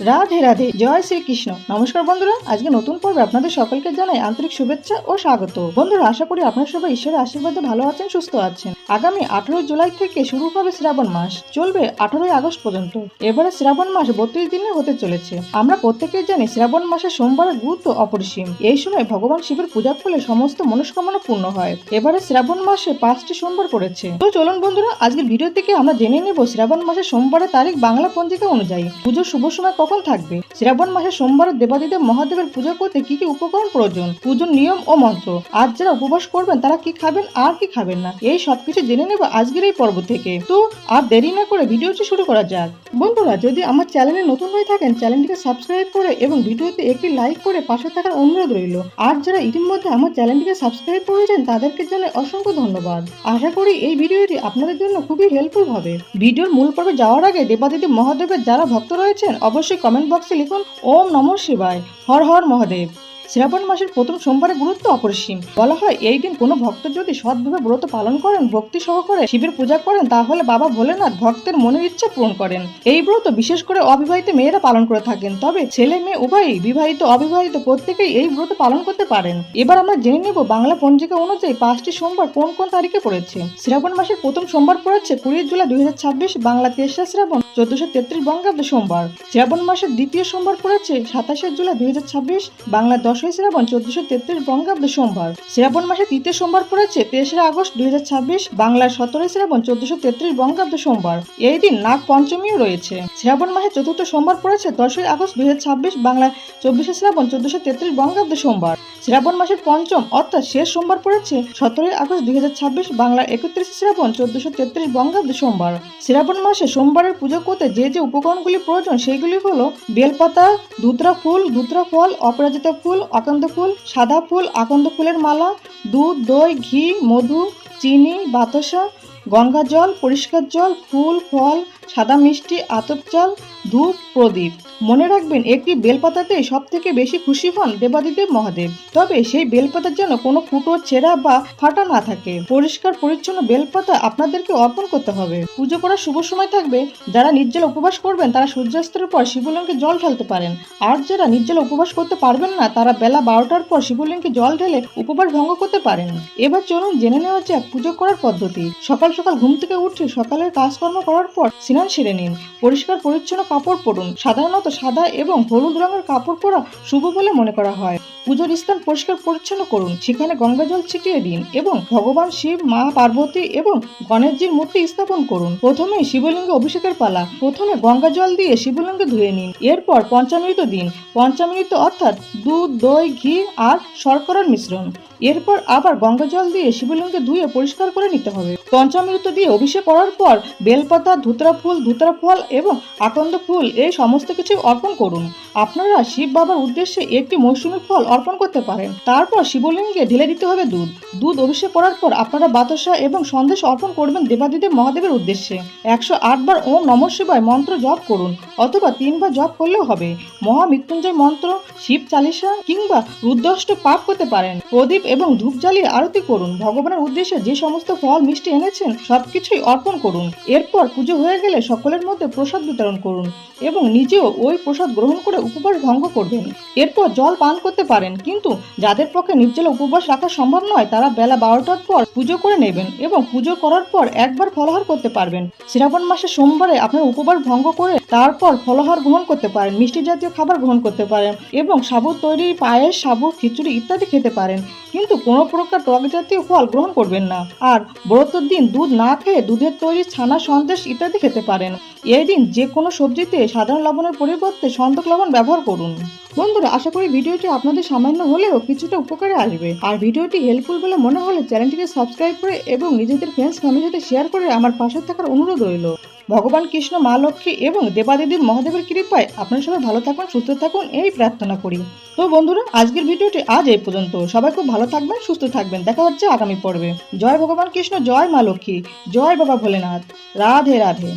রাধে রাধে, জয় শ্রীকৃষ্ণ। নমস্কার বন্ধুরা, আজকে নতুন পর্বে আপনাদের সকলকে জানাই আন্তরিক শুভেচ্ছা ও স্বাগত। বন্ধুরা, আশা করি আপনারা সবাই ঈশ্বরের আশীর্বাদে ভালো আছেন, সুস্থ আছেন। আগামী 18 জুলাই থেকে শুরু হবে শ্রাবণ মাস, চলবে 18 আগস্ট পর্যন্ত। এবারে শ্রাবণ মাস 32 দিনে হতে চলেছে। আমরা প্রত্যেকেই জানি শ্রাবণ মাসে সোমবারের গুরুত্ব অপরিসীম। এই সময় ভগবান শিবের পূজা করলে সমস্ত মনস্কামনা পূর্ণ হয়। এবারে শ্রাবণ মাসে 5টি সোমবার পড়েছে। তো চলুন বন্ধুরা, আজকের ভিডিও থেকে আমরা জেনে নেব শ্রাবণ মাসের সোমবারের তারিখ বাংলা পঞ্জিকা অনুযায়ী। পুজোর শুভ সময় কখন থাকবে, শ্রাবণ মাসে সোমবার দেবাদিদেব মহাদেবের পূজা করতে কি কি উপকরণ প্রয়োজন, পুজোর নিয়ম ও মন্ত্র, আজ যারা উপবাস করবেন তারা কি খাবেন আর কি খাবেন না, এই সবকিছু জেনে নেব আজকের এই পর্ব থেকে। তো আর দেরি না করে ভিডিওটি শুরু করা যাক। বন্ধুরা, যদি আমার চ্যানেলে নতুন হয়ে থাকেন চ্যানেলটিকে সাবস্ক্রাইব করে এবং ভিডিওতে একটি লাইক করে পাশে থাকার অনুরোধ রইল। আর যারা ইতিমধ্যে আমার চ্যানেলটিকে সাবস্ক্রাইব করেছেন তাদেরকে জানাই অসংখ্য ধন্যবাদ। আশা করি এই ভিডিওটি আপনাদের জন্য খুবই হেল্পফুল হবে। ভিডিওর মূল পর্বে যাওয়ার আগে দেবাদিদেব মহাদেবের যারা ভক্ত রয়েছেন অবশ্যই কমেন্ট বক্সে লিখুন ওম নমঃ শিবায়, হর হর মহাদেব। শ্রাবণ মাসের প্রথম সোমবারের গুরুত্ব অপরিসীম। বলা হয় এই দিন কোনো ভক্ত যদি সৎভাবে ব্রত পালন করেন, ভক্তি সহকারে শিবের পূজা করেন, তাহলে বাবা ভোলেনাথ ভক্তের মনের ইচ্ছা পূরণ করেন। এই ব্রত বিশেষ করে অবিবাহিত মেয়েরা পালন করে থাকেন, তবে ছেলে মেয়ে উভয়ই, বিবাহিত অবিবাহিত প্রত্যেকেই এই ব্রত পালন করতে পারেন। এবার আমরা জেনে নেব বাংলা পঞ্জিকা অনুযায়ী 5টি সোমবার কোন কোন তারিখে পড়েছে। শ্রাবণ মাসের প্রথম সোমবার পড়েছে 20 জুলাই 2026, বাংলা 23 শ্রাবণ 1433 বঙ্গাব্দ সোমবার। শ্রাবণ মাসের দ্বিতীয় সোমবার পড়েছে 27 জুলাই 2026, বাংলা 10 শ্রাবণ 1433 বঙ্গাব্দ সোমবার। শ্রাবণ মাসে তৃতীয় সোমবার পড়েছে 23 আগস্ট 2026, বাংলার 17 শ্রাবণ 1433 বঙ্গাব্দ সোমবার। এই দিন নাগ পঞ্চমীও রয়েছে। শ্রাবণ মাসে চতুর্থ সোমবার পড়েছে 10 আগস্ট 2026, বাংলার 24 শ্রাবণ 1433 বঙ্গাব্দ সোমবার। শ্রাবণ মাসের পঞ্চম অর্থাৎ শেষ সোমবার পড়েছে 17 আগস্ট 2026, বাংলার 31 শ্রাবণ 1433 বঙ্গাব্দ সোমবার। শ্রাবণ মাসে সোমবারের পুজো করতে যে যে উপকরণগুলি প্রয়োজন সেগুলি হলো বেলপাতা, ধুতরা ফুল, ধুতরা ফল, অপরাজিতা ফুল, আকন্দ ফুল, সাদা ফুল, আকন্দ ফুলের মালা, দুধ, দই, ঘি, মধু, চিনি, বাতাসা, গঙ্গা জল, পরিষ্কার জল, ফুল, ফল, সাদা মিষ্টি, আতপ চাল, ধূপ, প্রদীপ। মনে রাখবেন একটি বেলপাতাতেই সব থেকে বেশি খুশি হন দেবাদিদেব মহাদেব। তবে সেই বেলপাতার যেন কোনো ফুটো, ছেঁড়া বা ফাটা না থাকে। পরিষ্কার পরিচ্ছন্ন বেলপাতা আপনাদেরকে অর্পণ করতে হবে। পুজো করার শুভ সময় থাকবে। যারা নির্জলা উপবাস করবেন তারা সূর্যাস্তের পর শিবলিঙ্গে জল ঢালতে পারেন। আর যারা নির্জলা উপবাস করতে পারবেন না তারা বেলা 12টার পর শিবলিঙ্গে জল ঢেলে উপবাস ভঙ্গ করতে পারেন। এবার চলুন জেনে নেওয়া যাক পুজো করার পদ্ধতি। সকাল সকাল ঘুম থেকে উঠে সকালের কাজকর্ম করার পর স্নান সেরে নিন। পরিষ্কার পরিচ্ছন্ন কাপড় পরুন। সাধারণত সাদা এবং হলুদ রঙের কাপড় পরা শুভ বলে মনে করা হয়। পুজোর স্থান পরিষ্কার পরিচ্ছন্ন করুন, সেখানে গঙ্গা জল ছিটিয়ে দিন এবং ভগবান শিব, মা পার্বতী এবং গণেশজির মূর্তি স্থাপন করুন। প্রথমে শিবলিঙ্গে অভিষেকের পালা। প্রথমে গঙ্গা জল দিয়ে শিবলিঙ্গে ধুয়ে নিন। এরপর পঞ্চামৃত দিন। পঞ্চামৃত অর্থাৎ দুধ, দই, ঘি আর শর্করার মিশ্রণ। এরপর আবার গঙ্গা জল দিয়ে শিবলিঙ্গে ধুয়ে পরিষ্কার করে নিতে হবে। পঞ্চামৃত দিয়ে অভিষেক করার পর বেলপাতা, ধুতরা ফুল, ধুতরা ফল এবং আকন্দ ফুল এই সমস্ত কিছু অর্পণ করুন। আপনারা শিব বাবার উদ্দেশ্যে একটি মৌসুমী ফল অর্পণ করতে পারেন। তারপর শিবলিঙ্গে ঢেলে দিতে হবে দুধ। দুধ অভিষেক করার পর আপনারা বাতাসা এবং সন্দেশ অর্পণ করবেন দেবাদিদেব মহাদেবের উদ্দেশ্যে। 108 বার ওম নমঃ শিবায় মন্ত্র জপ করুন, অথবা 3 বার জপ করলেও হবে। মহামৃত্যুঞ্জয় মন্ত্র, শিব চালিসা কিংবা রুদ্রাষ্টক পাঠ করতে পারেন। প্রদীপ এবং ধূপ জ্বালিয়ে আরতি করুন। ভগবানের উদ্দেশ্যে যে সমস্ত ফল মিষ্টি এনেছেন সবকিছুই অর্পণ করুন। এরপর পুজো হয়ে গেলে সকলের মধ্যে প্রসাদ বিতরণ করুন এবং নিজেও ওই প্রসাদ গ্রহণ করে উপবাস ভঙ্গ করবেন। এরপর জল পান করতে পারেন, কিন্তু যাদের পক্ষে নির্জলা উপবাস রাখা সম্ভব নয় তারা বেলা 12টার পর পুজো করে নেবেন এবং পুজো করার পর একবার ফলাহার করতে পারবেন। শ্রাবণ মাসে সোমবারে আপনার উপবাস ভঙ্গ করে তারপর ফলাহার গ্রহণ করতে পারেন, মিষ্টি জাতীয় খাবার গ্রহণ করতে পারেন এবং সাবুর তৈরি পায়েস, সাবু, খিচুড়ি ইত্যাদি খেতে পারেন, কিন্তু কোনো প্রকার টক জাতীয় ফল গ্রহণ করবেন না। আর ব্রতের দিন দুধ না খেয়ে দুধের তৈরি ছানা, সন্দেশ ইত্যাদি খেতে পারেন। এই দিন যে কোনো সবজিতে সাধারণ লবণের পরিবর্তে সন্দক লবণ ব্যবহার করুন। বন্ধুরা, আশা করি ভিডিওটি আপনাদের সামান্য হলেও কিছুটা উপকারে আসবে। আর ভিডিওটি হেল্পফুল বলে মনে হলে চ্যানেলটিকে সাবস্ক্রাইব করে এবং নিজেদের ফ্রেন্ডস ফ্যামিলির সাথে শেয়ার করে আমার পাশে থাকার অনুরোধ রইল। ভগবান কৃষ্ণ, মা লক্ষ্মী এবং দেবাদিদেব মহাদেবের কৃপায় আপনারা সবাই ভালো থাকুন, সুস্থ থাকুন এই প্রার্থনা করি। তো বন্ধুরা, আজকের ভিডিওটি আজ এই পর্যন্ত। সবাই খুব ভালো থাকবেন, সুস্থ থাকবেন। দেখা হচ্ছে আগামী পর্বে। জয় ভগবান কৃষ্ণ, জয় মা লক্ষ্মী, জয় বাবা ভোলেনাথ। রাধে রাধে।